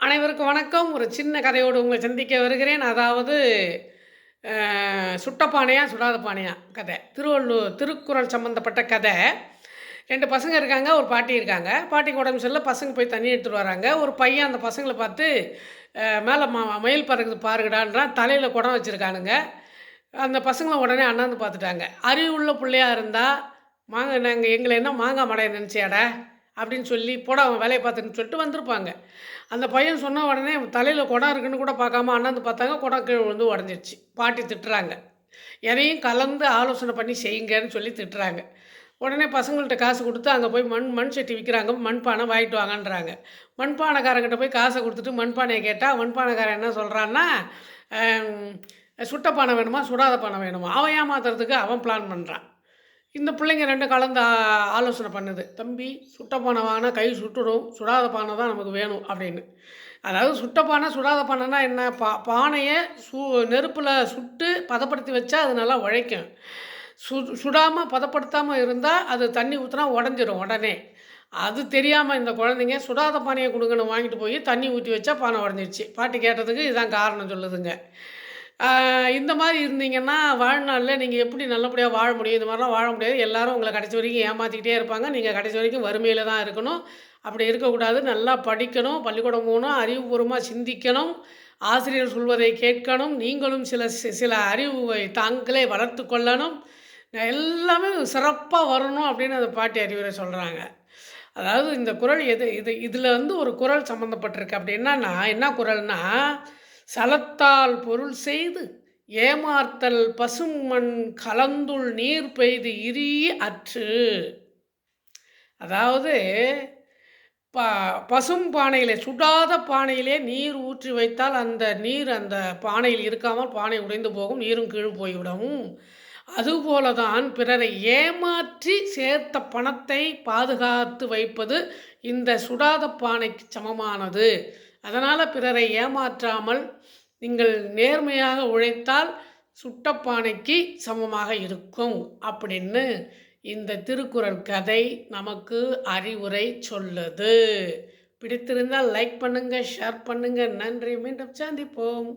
அனைவருக்கும் வணக்கம். ஒரு சின்ன கதையோடு உங்களை சந்திக்க வருகிறேன். அதாவது சுட்ட பானையா, சுடாத பானையா கதை. திருக்குறள் சம்மந்தப்பட்ட கதை. 2 பசங்க இருக்காங்க, ஒரு பாட்டி இருக்காங்க. பாட்டிக்கு உடம்பு சரியில்ல, பசங்க போய் தண்ணி எடுத்துட்டு வராங்க. ஒரு பையன் அந்த பசங்கள பார்த்து, மேல மயில் பறக்குது பாருங்கடான்றான். தலையில குடம் வச்சிருக்கானுங்க. அந்த பசங்களும் உடனே அண்ணாந்து பார்த்துட்டாங்க. அறிவுள்ள புள்ளையா இருந்தா, நாங்க எங்கள என்ன மாங்கா மடைய நெனச்சியாடா? அப்படின்னு சொல்லி, போடா அவன் வேலைய பார்த்துன்னு சொல்லிட்டு வந்திருப்பாங்க. அந்த பையன் சொன்ன உடனே தலையில குடம் இருக்குன்னு கூட பார்க்காம அண்ணாந்து பார்த்தாங்க. குடம் கீழ விழுந்து உடஞ்சிருச்சு. பாட்டி திட்டுறாங்க. எதையும் கலந்து ஆலோசனை பண்ணி செய்யுங்கன்னு சொல்லி திட்டுறாங்க. உடனே பசங்கள்ட்ட காசு குடுத்து அங்க போய் மண் சட்டி விக்கிறாங்க. மண்பானை வாங்கிட்டு வாங்கன்றாங்க. மண்பானைக்காரங்கிட்ட போய் காச குடுத்துட்டு மண்பானைய கேட்டா, மண்பானைக்காரன் என்ன சொல்றான்னா, அம் சுட்ட பானை வேணுமா? சுடாத பானை வேணுமா? அவன் ஏமாத்துறதுக்கு அவன் பிளான் பண்றான். இந்த பிள்ளைங்க 2 கலந்து ஆலோசனை பண்ணுது. "தம்பி, சுட்ட பானை வாங்குனா கை சுட்டுடும். சுடாத பானை தான் நமக்கு வேணும்" அப்படின்னு. அதாவது சுட்ட பானை, சுடாத பானைன்னா என்ன? பானைய நெருப்புல சுட்டு பதப்படுத்தி வச்சா அது நல்லா உழைக்கும். சுடாம பதப்படுத்தாம இருந்தா, அது தண்ணி ஊத்துனா உடஞ்சிரும் உடனே. அது தெரியாம இந்த குழந்தைங்க சுடாத பானைய குடுங்கன்னு வாங்கிட்டு போய் தண்ணி ஊத்தி வச்சா பானை உடஞ்சிருச்சு. பாட்டி கேட்டதுக்கு இதான் காரணம் சொல்லுதுங்க. இந்த மாரி இருந்தீங்கன்னா, வாழ்நாள்ல நீங்க எப்படி நல்லபடியா வாழ முடியும்? இது மாரிலாம் வாழ முடியாது. எல்லாரும் உங்கள கடைசி வரைக்கும் ஏமாத்திக்கிட்டே இருப்பாங்க. நீங்க கடைசி வரைக்கும் வறுமையில தான் இருக்கணும். அப்படி இருக்கக்கூடாது. நல்லா படிக்கணும், பள்ளிக்கூடம் போணும், அறிவுபூர்வமா சிந்திக்கணும், ஆசிரியர் சொல்வதை கேட்கணும், நீங்களும் சில அறிவை தாங்களே வளர்த்துக் கொள்ளணும். எல்லாமே சிறப்பா வரணும் அப்படின்னு அந்த பாட்டி அறிவுரை சொல்றாங்க. அதாவது இந்த குறள் இதில வந்து ஒரு குறள் சம்மந்தப்பட்டிருக்கு. அப்படி என்னன்னா, என்ன குறள்னா, "சலத்தால் பொருள் செய்து ஏமாத்தல் பசுமண் கலந்துள் நீர் பெய்து இறீ அற்று." அதாவது ப பசும் பானையிலே சுடாத பானையிலே நீர் ஊற்றி வைத்தால் அந்த நீர் அந்த பானையில் இருக்காமல் பானை உடைந்து போகும், நீரும் கீழ் போய்விடும். அதுபோல தான் பிறரை ஏமாற்றி சேர்த்த பணத்தை பாதுகாத்து வைப்பது இந்த சுடாத பானைக்கு சமமானது. அதனால பிறரை ஏமாற்றாமல் நீங்கள் நேர்மையாக உழைத்தால் சுட்ட பானைக்கு சமமாக இருக்கும் அப்படின்னு இந்த திருக்குறள் கதை நமக்கு அறிவுரை சொல்லுது. பிடித்திருந்தால் லைக் பண்ணுங்க, ஷேர் பண்ணுங்க. நன்றி. மீண்டும் சந்திப்போம்.